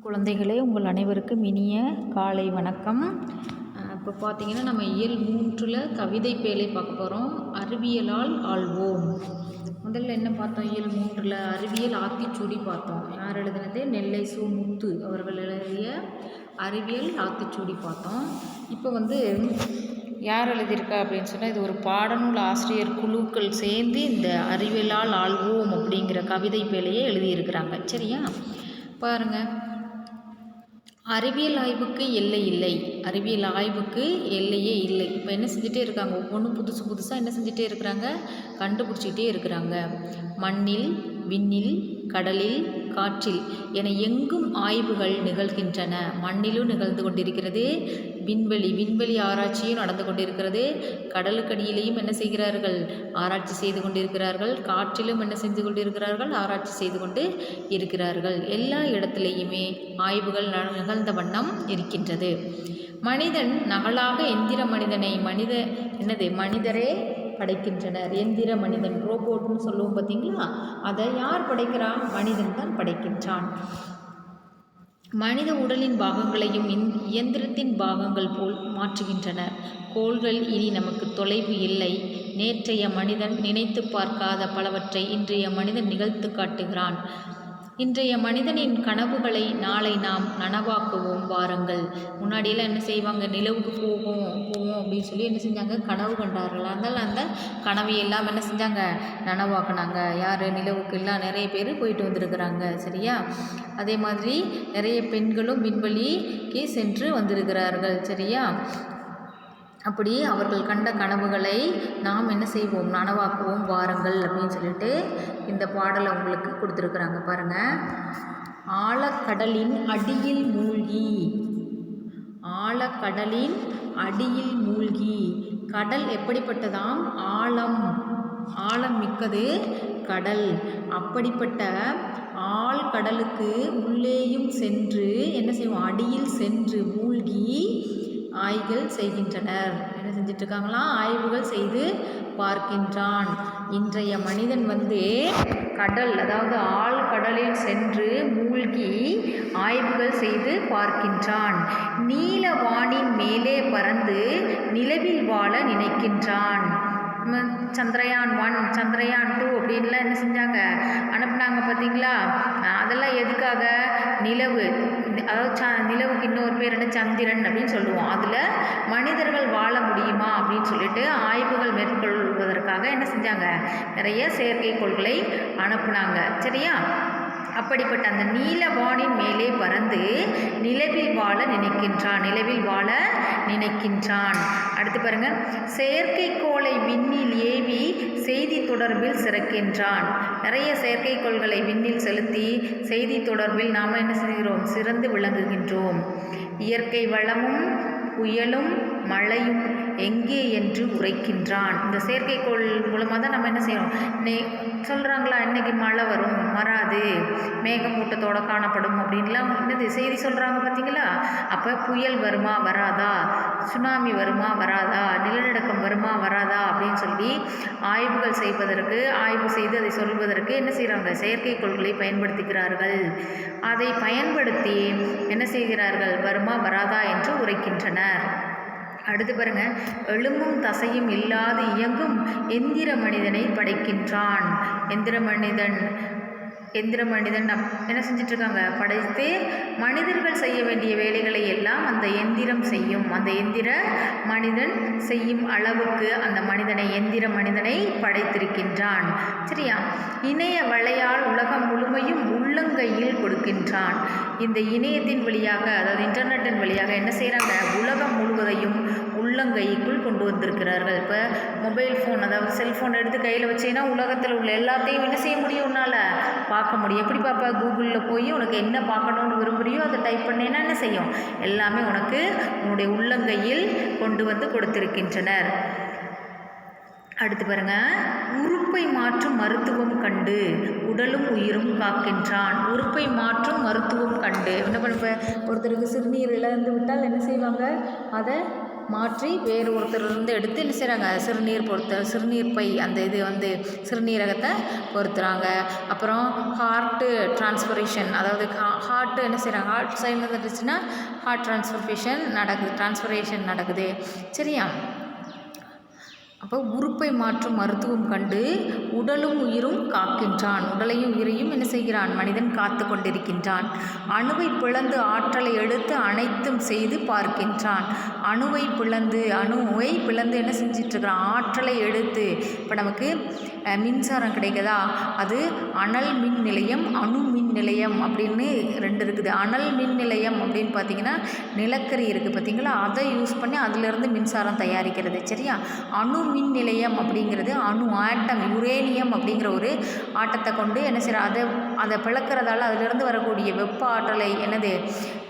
குழந்தைகளே, உங்கள் அனைவருக்கும் இனிய காலை வணக்கம். இப்போ பார்த்தீங்கன்னா, நம்ம இயல் 3ல் கவிதை பேழை பார்க்க போகிறோம். அறிவியலால் ஆள்வோம். முதல்ல என்ன பார்த்தோம்? இயல் 3ல் அறிவியல் ஆத்திச்சூடி பார்த்தோம். யார் எழுதினது? நெல்லை சு. முத்து அவர்கள் எழுதிய அறிவியல் ஆத்திச்சூடி பார்த்தோம். இப்போ யார் எழுதியிருக்கா அப்படின்னு சொன்னால், இது ஒரு பாடநூல் ஆசிரியர் குழுக்கள் சேர்ந்து இந்த அறிவியலால் ஆள்வோம் அப்படிங்கிற கவிதை பேழையை எழுதியிருக்கிறாங்க. சரியா? பாருங்கள். அறிவியல் ஆய்வுக்கு எல்லை இல்லை. அறிவியல் ஆய்வுக்கு எல்லையே இல்லை. இப்போ என்ன செஞ்சுட்டே இருக்காங்க? ஒவ்வொன்றும் புதுசாக என்ன செஞ்சுட்டே இருக்கிறாங்க? கண்டுபிடிச்சிக்கிட்டே இருக்கிறாங்க. மண்ணில், விண்ணில், கடலில், காற்றில் என எங்கும் ஆய்வுகள் நிகழ்கின்றன. மண்ணிலும் நிகழ்ந்து கொண்டிருக்கிறது. விண்வெளி ஆராய்ச்சியும் நடந்து கொண்டிருக்கிறது. கடலுக்கடியிலையும் என்ன செய்கிறார்கள்? ஆராய்ச்சி செய்து கொண்டிருக்கிறார்கள். காற்றிலும் என்ன செஞ்சு கொண்டிருக்கிறார்கள்? ஆராய்ச்சி செய்து கொண்டு இருக்கிறார்கள். எல்லா இடத்திலேயுமே ஆய்வுகள் நிகழ்ந்த வண்ணம் இருக்கின்றது. மனிதன் நகலாக எந்திர மனிதனை மனிதரே படைக்கின்றனர். எந்திர மனிதன், ரோபோட்னு சொல்லுவோம் பார்த்தீங்களா? அதை யார் படைக்கிறான்? மனிதன் தான் படைக்கின்றான். மனித உடலின் பாகங்களையும் இயந்திரத்தின் பாகங்கள் போல் மாற்றுகின்றனர். கோள்கள் இனி நமக்கு தொலைவு இல்லை. நேற்றைய மனிதன் நினைத்து பார்க்காத பலவற்றை இன்றைய மனிதன் நிகழ்த்து காட்டுகிறான். இன்றைய மனிதனின் கனவுகளை நாளை நாம் நனவாக்குவோம் வாருங்கள். முன்னாடியெல்லாம் என்ன செய்வாங்க? நிலவுக்கு போவோம் அப்படின்னு சொல்லி என்ன செஞ்சாங்க? கனவு கண்டார்கள். அதனால் அந்த கனவையெல்லாம் என்ன செஞ்சாங்க? நனவாக்குனாங்க. யார்? நிலவுக்கு எல்லாம் நிறைய பேர் போயிட்டு வந்திருக்கிறாங்க. சரியா? அதே மாதிரி நிறைய பெண்களும் விண்வெளிக்கு சென்று வந்திருக்கிறார்கள். சரியா? அப்படி அவர்கள் கண்ட கனவுகளை நாம் என்ன செய்வோம்? நனவாக்குவோம் வாருங்கள் அப்படின்னு சொல்லிட்டு இந்த பாடலை உங்களுக்கு கொடுத்துருக்குறாங்க. பாருங்கள். ஆழக்கடலின் அடியில் மூழ்கி. ஆழக்கடலின் அடியில் மூழ்கி. கடல் எப்படிப்பட்டதாம்? ஆழம் மிக்கது கடல். அப்படிப்பட்ட ஆழ்கடலுக்கு உள்ளேயும் சென்று என்ன செய்வோம்? அடியில் சென்று மூழ்கி ஆய்வுகள் செய்கின்றனர். என்ன செஞ்சிட்டு இருக்காங்களாம்? ஆய்வுகள் செய்து பார்க்கின்றான். இன்றைய மனிதன் கடல், அதாவது ஆழ்கடலில் சென்று மூழ்கி ஆய்வுகள் செய்து பார்க்கின்றான். நீல வானின் மேலே பறந்து நிலவில் வாழ நினைக்கின்றான். சந்திரயான் 1, சந்திரயான் 2 அப்படின்லாம் என்ன செஞ்சாங்க? அனுப்புனாங்க பார்த்தீங்களா? அதெல்லாம் எதுக்காக? நிலவு, அதாவது நிலவுக்கு இன்னொரு பேர் என்ன? சந்திரன் அப்படின்னு சொல்லுவோம். அதில் மனிதர்கள் வாழ முடியுமா அப்படின்னு சொல்லிட்டு ஆய்வுகள் மேற்கொள்வதற்காக என்ன செஞ்சாங்க? நிறைய செயற்கைக்கோள்களை அனுப்புனாங்க. சரியா? அப்படிப்பட்ட அந்த நீல வானின் மேலே பறந்து நிலவில் வாழ நினைக்கின்றான். அடுத்து பாருங்க. செயற்கைக்கோளை விண்ணில் ஏவி செய்தி தொடர்பில் சிறக்கின்றான். நிறைய செயற்கைக்கோள்களை விண்ணில் செலுத்தி செய்தி தொடர்பில் நாம் என்ன செய்கிறோம்? சிறந்து விளங்குகின்றோம். இயற்கை வளமும் புயலும் மழையும் எங்கே என்று உரைக்கின்றான். இந்த செயற்கைக்கோள் மூலமாக தான் நம்ம என்ன செய்யறோம்? சொல்கிறாங்களா? இன்றைக்கி மழை வரும், வராது, மேகமூட்டத்தோடு காணப்படும் அப்படின்லாம் என்னது செய்தி சொல்கிறாங்க பார்த்தீங்களா? அப்போ புயல் வருமா வராதா, சுனாமி வருமா வராதா, நிலநடுக்கம் வருமா வராதா அப்படின்னு சொல்லி ஆய்வு செய்து அதை சொல்வதற்கு என்ன செய்கிறாங்க? செயற்கைக்கோள்களை பயன்படுத்துகிறார்கள். அதை பயன்படுத்தி என்ன செய்கிறார்கள்? வருமா வராதா என்று உரைக்கின்றனர். அடுத்து பாருங்க. எலும்பும் தசையும் இல்லாது இயங்கும் எந்திர மனிதனை படைக்கின்றான். எந்திர மனிதன் என்ன செஞ்சிட்ருக்காங்க? படைத்து மனிதர்கள் செய்ய வேண்டிய வேலைகளை எல்லாம் அந்த எந்திரம் செய்யும். அந்த எந்திர மனிதன் செய்யும் அளவுக்கு அந்த எந்திர மனிதனை படைத்திருக்கின்றான். சரியா? இணைய வலையால் உலகம் முழுமையும் உள்ளங்கையில் கொடுக்கின்றான். இந்த இணையத்தின் வழியாக, அதாவது இன்டர்நெட்டின் வழியாக என்ன செய்கிறாங்க? உலகம் முழுவதையும் உள்ளங்கைக்குள் கொண்டு வந்திருக்கிறார்கள். இப்போ மொபைல் ஃபோன், அதாவது செல்ஃபோன் எடுத்து கையில் வச்சீங்கன்னா உலகத்தில் உள்ள எல்லாத்தையும் என்ன செய்ய முடியும்? உன்னால் பார்க்க முடியும். எப்படி பார்ப்பா? கூகுளில் போய் உனக்கு என்ன பார்க்கணுன்னு விரும்புகிறியோ அதை டைப் பண்ணேன்னா என்ன செய்யும்? எல்லாமே உனக்கு உன்னுடைய உள்ளங்கையில் கொண்டு வந்து கொடுத்திருக்கின்றனர். அடுத்து பாருங்க. உறுப்பை மாற்றும் மருத்துவம் கண்டு உடலும் உயிரும் காக்கின்றான். உறுப்பை மாற்றும் மருத்துவம் கண்டு என்ன பண்ணுவ? ஒருத்தருக்கு சிறுநீர் இழந்து விட்டால் என்ன செய்வாங்க? அதை மாற்றி வேறு ஒருத்தர்லேருந்து எடுத்து என்ன செய்கிறாங்க, சிறுநீர் பை அந்த இது சிறுநீரகத்தை பொறுத்துறாங்க. அப்புறம் ஹார்ட்டு டிரான்ஸ்பரேஷன், அதாவது ஹார்ட்டு என்ன செய்கிறாங்க, ஹார்ட் சைடில் இருந்துச்சுன்னா ஹார்ட் டிரான்ஸ்பரேஷன் நடக்குது. சரியா? அப்போ உறுப்பை மாற்றும் மருத்துவம் கண்டு உடலும் உயிரும் காக்கின்றான். உடலையும் உயிரையும் என்ன செய்கிறான், மனிதன் காத்து கொண்டிருக்கின்றான். அணுவை பிளந்து ஆற்றலை எடுத்து அனைத்தும் செய்து பார்க்கின்றான். அணுவை பிளந்து என்ன செஞ்சிட்ருக்கிறான், ஆற்றலை எடுத்து. இப்போ நமக்கு மின்சாரம் கிடைக்குதா, அது அனல் மின் நிலையம், அணு மின் நிலையம் அப்படின்னு 2 இருக்குது. அனல் மின் நிலையம் அப்படின்னு பார்த்திங்கன்னா நிலக்கரி இருக்குது பார்த்திங்களா, அதை யூஸ் பண்ணி அதிலிருந்து மின்சாரம் தயாரிக்கிறது. சரியா? அணு மின் நிலையம் அப்படிங்கிறது அணு ஆட்டம், யுரேனியம் அப்படிங்கிற ஒரு ஆட்டத்தை கொண்டு என்ன செய்கிறாங்க, அதை பிளக்கிறதால அதிலிருந்து வரக்கூடிய வெப்ப ஆற்றலை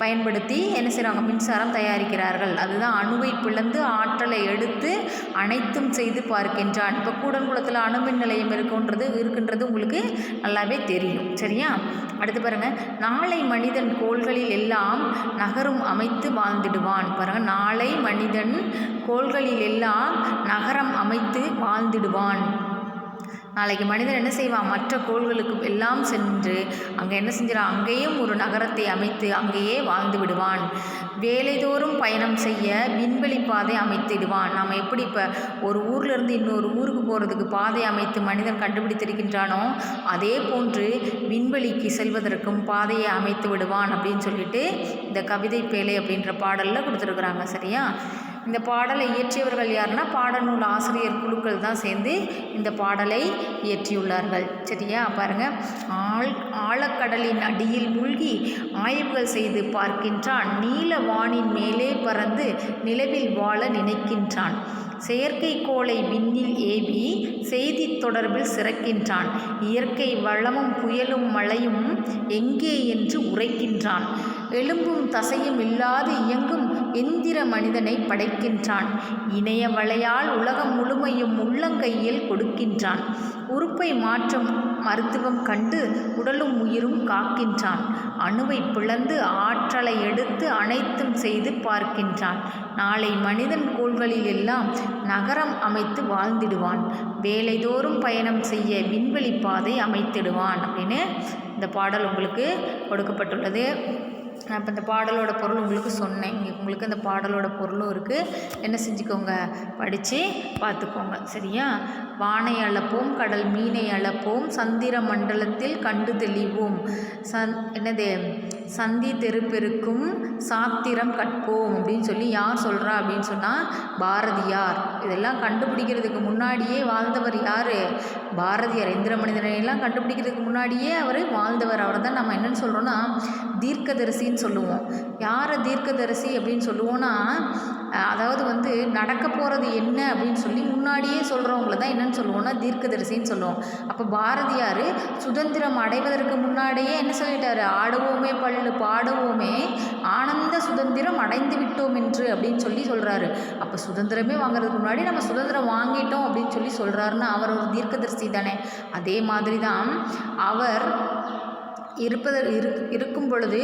பயன்படுத்தி என்ன செய்கிறாங்க, மின்சாரம் தயாரிக்கிறார்கள். அதுதான் அணுவை பிளந்து ஆற்றலை எடுத்து அனைத்தும் செய்து பார்க்கின்றான். இப்போ கூடன்குளத்தில் அணுமின் நிலையம் இருக்கின்றது உங்களுக்கு நல்லாவே தெரியும். சரியா? அடுத்து பாருங்கள், நாளை மனிதன் கோள்களில் எல்லாம் நகரம் அமைத்து வாழ்ந்திடுவான். பாருங்கள், நாளை மனிதன் கோள்களில் எல்லாம் நகரம் அமைத்து வாழ்ந்திடுவான். நாளைக்கு மனிதன் என்ன செய்வான், மற்ற கோள்களுக்கு எல்லாம் சென்று அங்கே என்ன செஞ்சிடான், அங்கேயும் ஒரு நகரத்தை அமைத்து அங்கேயே வாழ்ந்து விடுவான். வேலைதோறும் பயணம் செய்ய விண்வெளி பாதை அமைத்திடுவான். நாம் எப்படி இப்போ ஒரு ஊர்லேருந்து இன்னொரு ஊருக்கு போகிறதுக்கு பாதை அமைத்து மனிதன் கண்டுபிடித்திருக்கின்றானோ, அதே போன்று விண்வெளிக்கு செல்வதற்கும் பாதையை அமைத்து விடுவான் அப்படின்னு சொல்லிட்டு இந்த கவிதை பேழை அப்படின்ற பாடலில் கொடுத்துருக்குறாங்க. சரியா? இந்த பாடலை இயற்றியவர்கள் யாருன்னா பாடநூல் ஆசிரியர் குழுக்கள் தான் சேர்ந்து இந்த பாடலை இயற்றியுள்ளார்கள். சரியா? பாருங்கள், ஆழக்கடலின் அடியில் மூழ்கி ஆய்வுகள் செய்து பார்க்கின்றான். நீல வானின் மேலே பறந்து நிலவில் வாழ நினைக்கின்றான். செயற்கைக்கோளை விண்ணில் ஏவி செய்தி தொடர்பில் சிறக்கின்றான். இயற்கை வளமும் புயலும் மழையும் எங்கே என்று உரைக்கின்றான். எலும்பும் தசையும் இல்லாது இயங்கும் எந்திர மனிதனை படைக்கின்றான். இணைய வலையால் உலகம் முழுமையும் உள்ளங்கையில் கொடுக்கின்றான். உறுப்பை மாற்றும் மருத்துவம் கண்டு உடலும் உயிரும் காக்கின்றான். அணுவை பிளந்து ஆற்றலை எடுத்து அனைத்தும் செய்து பார்க்கின்றான். நாளை மனிதன் கோள்களில் எல்லாம் நகரம் அமைத்து வாழ்ந்திடுவான். வேலைதோறும் பயணம் செய்ய விண்வெளி பாதை அமைத்திடுவான் அப்படின்னு இந்த பாடல் உங்களுக்கு கொடுக்கப்பட்டுள்ளது. நான் இப்போ இந்த பாடலோட பொருள் உங்களுக்கு சொன்னேன். உங்களுக்கு அந்த பாடலோட பொருளும் இருக்குது. என்ன செஞ்சுக்கோங்க, படித்து பார்த்துக்கோங்க. சரியா? வானை அளப்போம், கடல் மீனை அளப்போம், சந்திர மண்டலத்தில் கண்டு தெளிவோம், சந்தி தெருப்பெருக்கும் சாத்திரம் கற்போம் அப்படின்னு சொல்லி யார் சொல்கிறா அப்படின்னு சொன்னால் பாரதியார். இதெல்லாம் கண்டுபிடிக்கிறதுக்கு முன்னாடியே வாழ்ந்தவர் யார்? பாரதியார். இந்திர மனிதனையெல்லாம் கண்டுபிடிக்கிறதுக்கு முன்னாடியே அவர் வாழ்ந்தவர். அவர் தான் நம்ம என்னென்னு சொல்கிறோன்னா தீர்க்கதரிசின்னு சொல்லுவோம். யாரை தீர்க்கதரிசி அப்படின்னு சொல்லுவோன்னா, அதாவது நடக்க போகிறது என்ன அப்படின்னு சொல்லி முன்னாடியே சொல்கிறவங்கள தான் என்னென்னு சொல்லுவோம்னா தீர்க்கதரிசின்னு சொல்லுவோம். அப்போ பாரதியார் சுதந்திரம் அடைவதற்கு முன்னாடியே என்ன சொல்லிட்டாரு, ஆடுவோமே பள்ளு பாடுவோமே ஆனந்த சுதந்திரம் அடைந்து விட்டோம் என்று அப்படின்னு சொல்லி சொல்கிறாரு. அப்போ சுதந்திரமே வாங்குறதுக்கு முன்னாடி நம்ம சுதந்திரம் வாங்கிட்டோம் அப்படின்னு சொல்லி சொல்கிறாருன்னா அவர் ஒரு தீர்க்கதரிசி தானே. அதே மாதிரி தான் அவர் இருக்கும் பொழுது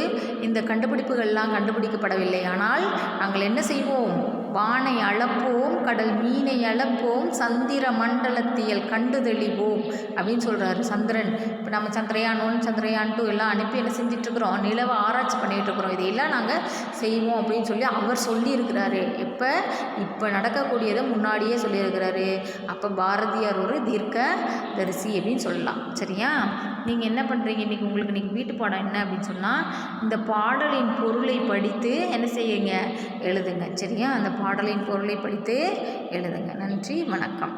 இந்த கண்டுபிடிப்புகள்லாம் கண்டுபிடிக்கப்படவில்லை. ஆனால் நாங்கள் என்ன செய்வோம், வானை அளப்போம், கடல் மீனை அளப்போம், சந்திர மண்டலத்தியல் கண்டு தெளிவோம் அப்படின்னு சொல்கிறாரு. சந்திரன் இப்போ நம்ம சந்திரயான் 1 சந்திரயான் 2 எல்லாம் அனுப்பி என்ன செஞ்சிட்ருக்குறோம், நிலவை ஆராய்ச்சி பண்ணிகிட்ருக்குறோம். இதையெல்லாம் நாங்கள் செய்வோம் அப்படின்னு சொல்லி அவர் சொல்லியிருக்கிறாரு. இப்போ நடக்கக்கூடியதை முன்னாடியே சொல்லியிருக்கிறாரு. அப்போ பாரதியார் ஒரு தீர்க்கதரிசி அப்படின்னு சொல்லலாம். சரியா? நீங்கள் என்ன பண்ணுறீங்க, உங்களுக்கு இன்றைக்கி வீட்டு பாடம் என்ன அப்படின்னு சொன்னால் இந்த பாடலின் பொருளை படித்து என்ன செய்யுங்க, எழுதுங்க. சரியா? அந்த பாடலின் பொருளை படித்து எழுதுங்க. நன்றி, வணக்கம்.